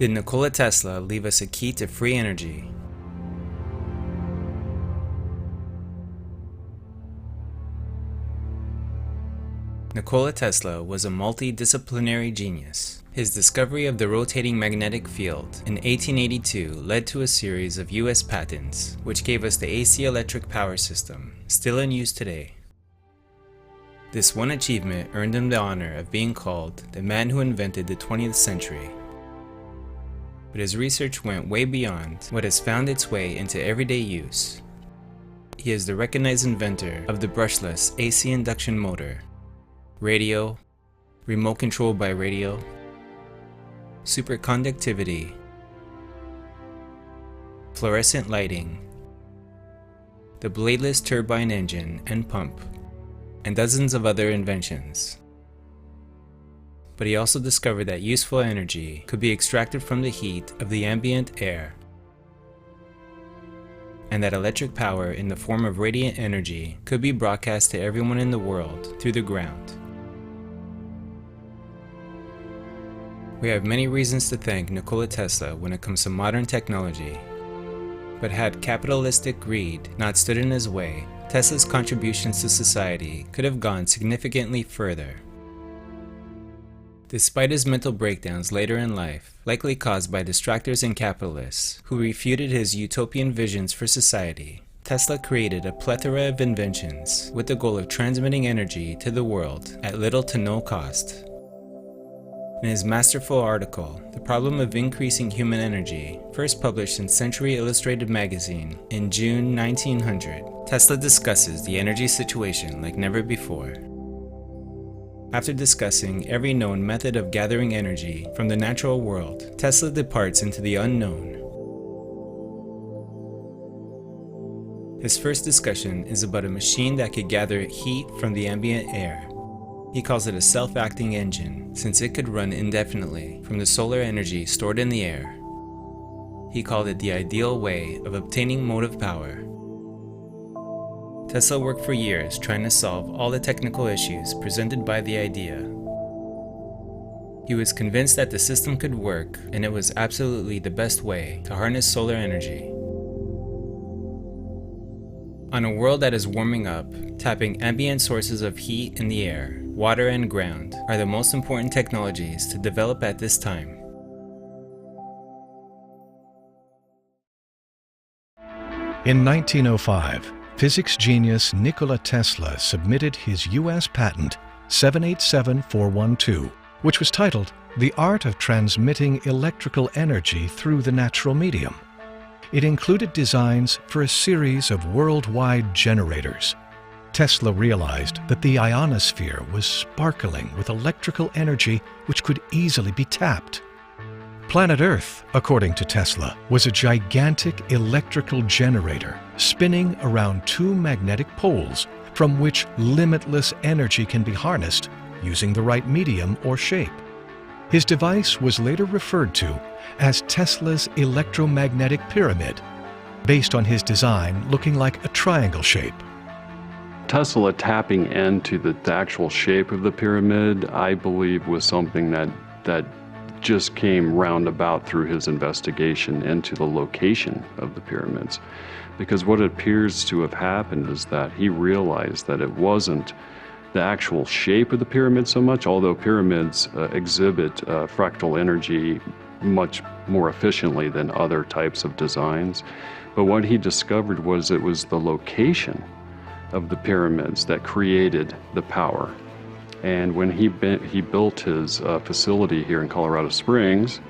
Did Nikola Tesla leave us a key to free energy? Nikola Tesla was a multidisciplinary genius. His discovery of the rotating magnetic field in 1882 led to a series of US patents, which gave us the AC electric power system, still in use today. This one achievement earned him the honor of being called the man who invented the 20th century. But his research went way beyond what has found its way into everyday use. He is the recognized inventor of the brushless AC induction motor, radio, remote control by radio, superconductivity, fluorescent lighting, the bladeless turbine engine and pump, and dozens of other inventions. But he also discovered that useful energy could be extracted from the heat of the ambient air, and that electric power in the form of radiant energy could be broadcast to everyone in the world through the ground. We have many reasons to thank Nikola Tesla when it comes to modern technology, but had capitalistic greed not stood in his way, Tesla's contributions to society could have gone significantly further. Despite his mental breakdowns later in life, likely caused by distractors and capitalists who refuted his utopian visions for society, Tesla created a plethora of inventions with the goal of transmitting energy to the world at little to no cost. In his masterful article, The Problem of Increasing Human Energy, first published in Century Illustrated magazine in June 1900, Tesla discusses the energy situation like never before. After discussing every known method of gathering energy from the natural world, Tesla departs into the unknown. His first discussion is about a machine that could gather heat from the ambient air. He calls it a self-acting engine, since it could run indefinitely from the solar energy stored in the air. He called it the ideal way of obtaining motive power. Tesla worked for years trying to solve all the technical issues presented by the idea. He was convinced that the system could work, and it was absolutely the best way to harness solar energy. On a world that is warming up, tapping ambient sources of heat in the air, water, and ground are the most important technologies to develop at this time. In 1905, physics genius Nikola Tesla submitted his U.S. patent 787412, which was titled The Art of Transmitting Electrical Energy Through the Natural Medium. It included designs for a series of worldwide generators. Tesla realized that the ionosphere was sparkling with electrical energy which could easily be tapped. Planet Earth, according to Tesla, was a gigantic electrical generator spinning around two magnetic poles from which limitless energy can be harnessed using the right medium or shape. His device was later referred to as Tesla's electromagnetic pyramid, based on his design looking like a triangle shape. Tesla tapping into the actual shape of the pyramid, I believe, was something that just came roundabout through his investigation into the location of the pyramids. Because what appears to have happened is that he realized that it wasn't the actual shape of the pyramid so much, although pyramids exhibit fractal energy much more efficiently than other types of designs. But what he discovered was it was the location of the pyramids that created the power. And when he built his facility here in Colorado Springs,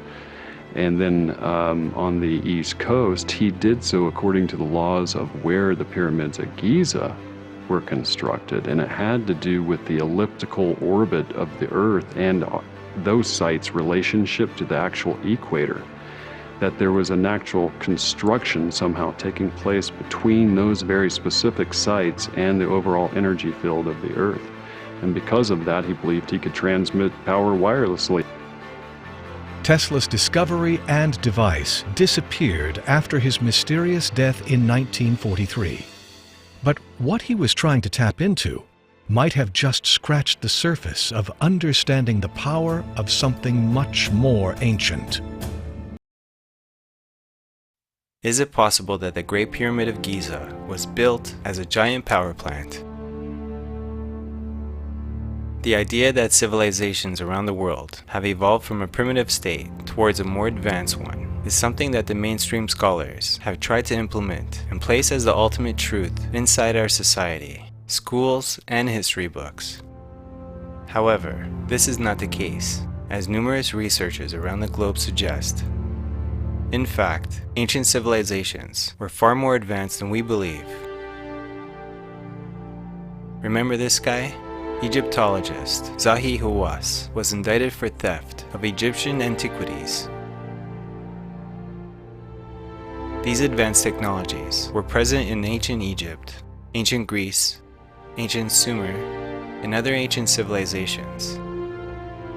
and then on the East Coast, he did so according to the laws of where the pyramids at Giza were constructed. And it had to do with the elliptical orbit of the Earth and those sites' relationship to the actual equator. That there was a natural construction somehow taking place between those very specific sites and the overall energy field of the Earth. And because of that, he believed he could transmit power wirelessly. Tesla's discovery and device disappeared after his mysterious death in 1943. But what he was trying to tap into might have just scratched the surface of understanding the power of something much more ancient. Is it possible that the Great Pyramid of Giza was built as a giant power plant? The idea that civilizations around the world have evolved from a primitive state towards a more advanced one is something that the mainstream scholars have tried to implement and place as the ultimate truth inside our society, schools, and history books. However, this is not the case, as numerous researchers around the globe suggest. In fact, ancient civilizations were far more advanced than we believe. Remember this guy? Egyptologist Zahi Hawass was indicted for theft of Egyptian antiquities. These advanced technologies were present in ancient Egypt, ancient Greece, ancient Sumer, and other ancient civilizations.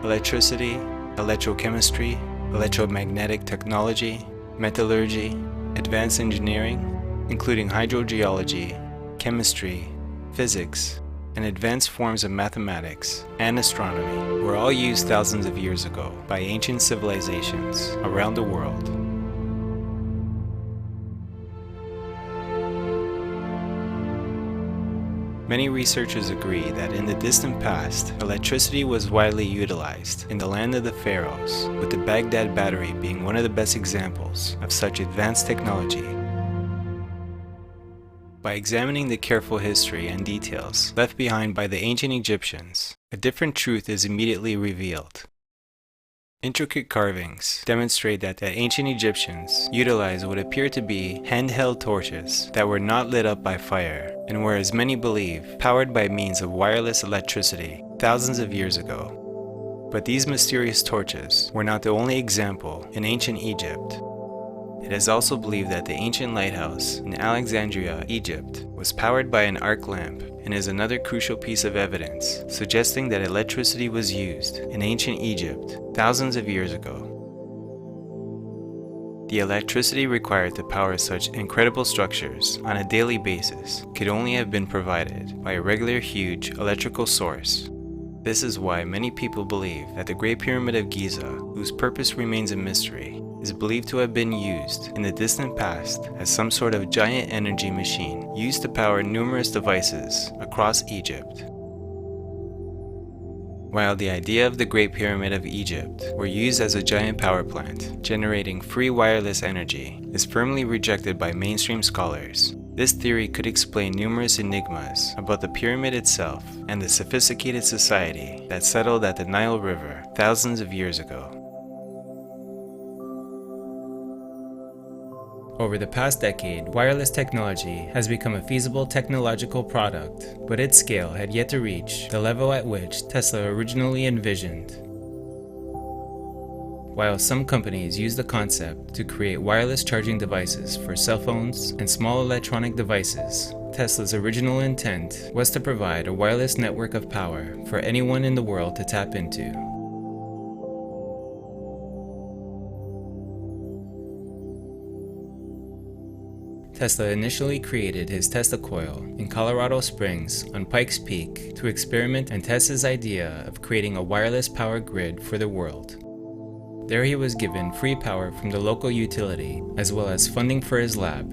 Electricity, electrochemistry, electromagnetic technology, metallurgy, advanced engineering, including hydrogeology, chemistry, physics, and advanced forms of mathematics and astronomy were all used thousands of years ago by ancient civilizations around the world. Many researchers agree that in the distant past, electricity was widely utilized in the land of the pharaohs, with the Baghdad battery being one of the best examples of such advanced technology. By examining the careful history and details left behind by the ancient Egyptians, a different truth is immediately revealed. Intricate carvings demonstrate that the ancient Egyptians utilized what appear to be handheld torches that were not lit up by fire and were, as many believe, powered by means of wireless electricity thousands of years ago. But these mysterious torches were not the only example in ancient Egypt. It is also believed that the ancient lighthouse in Alexandria, Egypt, was powered by an arc lamp and is another crucial piece of evidence suggesting that electricity was used in ancient Egypt thousands of years ago. The electricity required to power such incredible structures on a daily basis could only have been provided by a regular huge electrical source. This is why many people believe that the Great Pyramid of Giza, whose purpose remains a mystery, is believed to have been used in the distant past as some sort of giant energy machine used to power numerous devices across Egypt. While the idea of the Great Pyramid of Egypt were used as a giant power plant, generating free wireless energy, is firmly rejected by mainstream scholars. This theory could explain numerous enigmas about the pyramid itself and the sophisticated society that settled at the Nile River thousands of years ago. Over the past decade, wireless technology has become a feasible technological product, but its scale had yet to reach the level at which Tesla originally envisioned. While some companies use the concept to create wireless charging devices for cell phones and small electronic devices, Tesla's original intent was to provide a wireless network of power for anyone in the world to tap into. Tesla initially created his Tesla coil in Colorado Springs on Pikes Peak to experiment and test his idea of creating a wireless power grid for the world. There he was given free power from the local utility, as well as funding for his lab.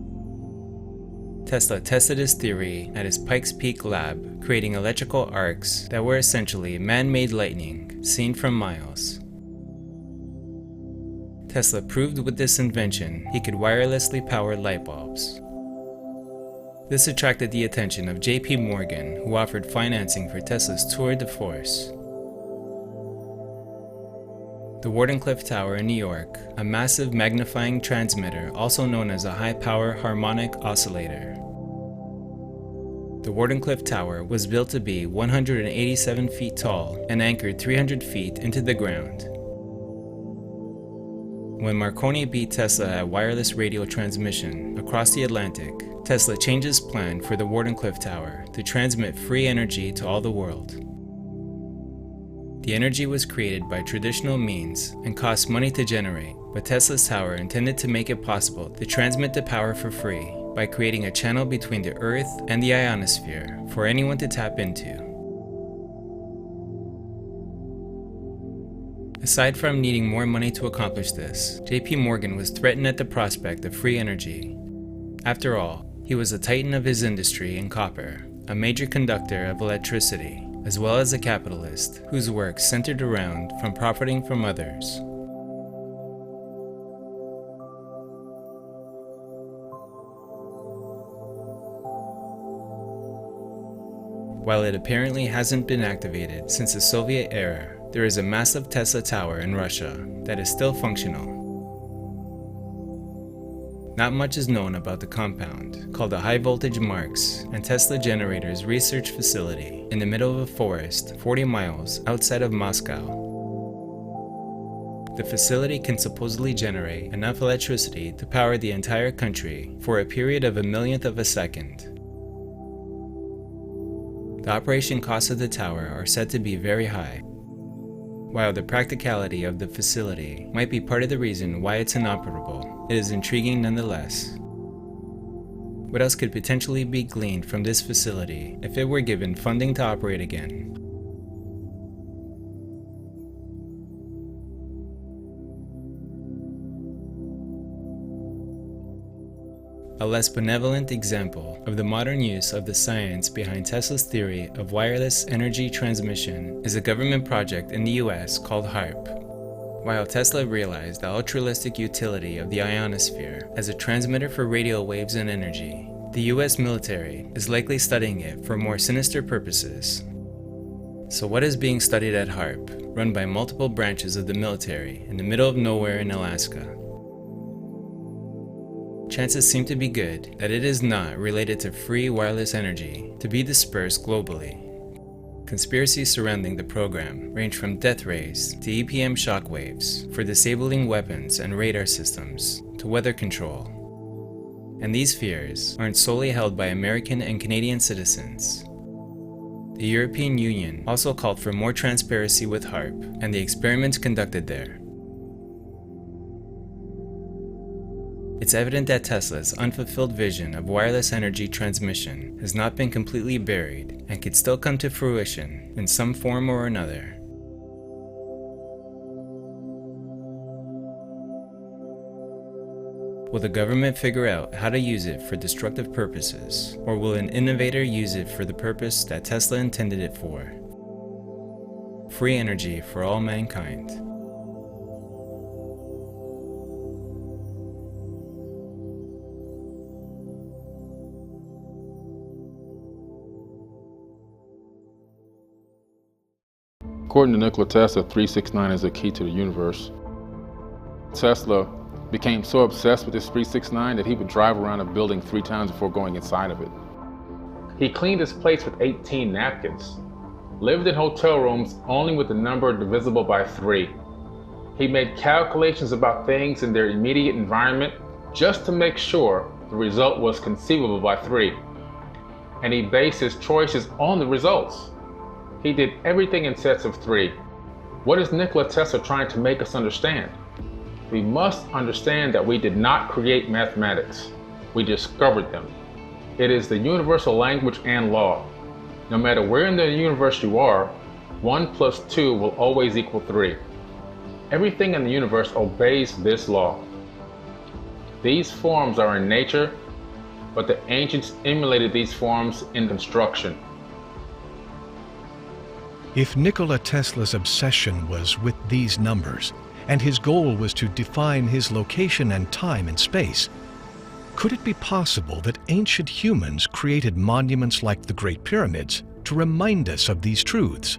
Tesla tested his theory at his Pikes Peak lab, creating electrical arcs that were essentially man-made lightning seen from miles. Tesla proved with this invention he could wirelessly power light bulbs. This attracted the attention of J.P. Morgan, who offered financing for Tesla's tour de force. The Wardenclyffe Tower in New York, a massive magnifying transmitter also known as a high-power harmonic oscillator. The Wardenclyffe Tower was built to be 187 feet tall and anchored 300 feet into the ground. When Marconi beat Tesla at wireless radio transmission across the Atlantic, Tesla changed his plan for the Wardenclyffe Tower to transmit free energy to all the world. The energy was created by traditional means and cost money to generate, but Tesla's tower intended to make it possible to transmit the power for free by creating a channel between the Earth and the ionosphere for anyone to tap into. Aside from needing more money to accomplish this, JP Morgan was threatened at the prospect of free energy. After all, he was a titan of his industry in copper, a major conductor of electricity, as well as a capitalist whose work centered around from profiting from others. While it apparently hasn't been activated since the Soviet era, there is a massive Tesla tower in Russia that is still functional. Not much is known about the compound, called the High Voltage Marks and Tesla Generators Research Facility in the middle of a forest 40 miles outside of Moscow. The facility can supposedly generate enough electricity to power the entire country for a period of a millionth of a second. The operation costs of the tower are said to be very high. While the practicality of the facility might be part of the reason why it's inoperable, it is intriguing nonetheless. What else could potentially be gleaned from this facility if it were given funding to operate again? A less benevolent example of the modern use of the science behind Tesla's theory of wireless energy transmission is a government project in the US called HARP. While Tesla realized the altruistic utility of the ionosphere as a transmitter for radio waves and energy, the US military is likely studying it for more sinister purposes. So what is being studied at HARP, run by multiple branches of the military in the middle of nowhere in Alaska? Chances seem to be good that it is not related to free wireless energy to be dispersed globally. Conspiracies surrounding the program range from death rays to EPM shockwaves for disabling weapons and radar systems to weather control. And these fears aren't solely held by American and Canadian citizens. The European Union also called for more transparency with HARP and the experiments conducted there. It's evident that Tesla's unfulfilled vision of wireless energy transmission has not been completely buried and could still come to fruition in some form or another. Will the government figure out how to use it for destructive purposes, or will an innovator use it for the purpose that Tesla intended it for? Free energy for all mankind. According to Nikola Tesla, 369 is the key to the universe. Tesla became so obsessed with this 369 that he would drive around a building 3 times before going inside of it. He cleaned his plates with 18 napkins, lived in hotel rooms only with the number divisible by 3. He made calculations about things in their immediate environment just to make sure the result was conceivable by 3. And he based his choices on the results. He did everything in sets of 3. What is Nikola Tesla trying to make us understand? We must understand that we did not create mathematics. We discovered them. It is the universal language and law. No matter where in the universe you are, 1 plus 2 will always equal 3. Everything in the universe obeys this law. These forms are in nature, but the ancients emulated these forms in construction. If Nikola Tesla's obsession was with these numbers, and his goal was to define his location and time and space, could it be possible that ancient humans created monuments like the Great Pyramids to remind us of these truths?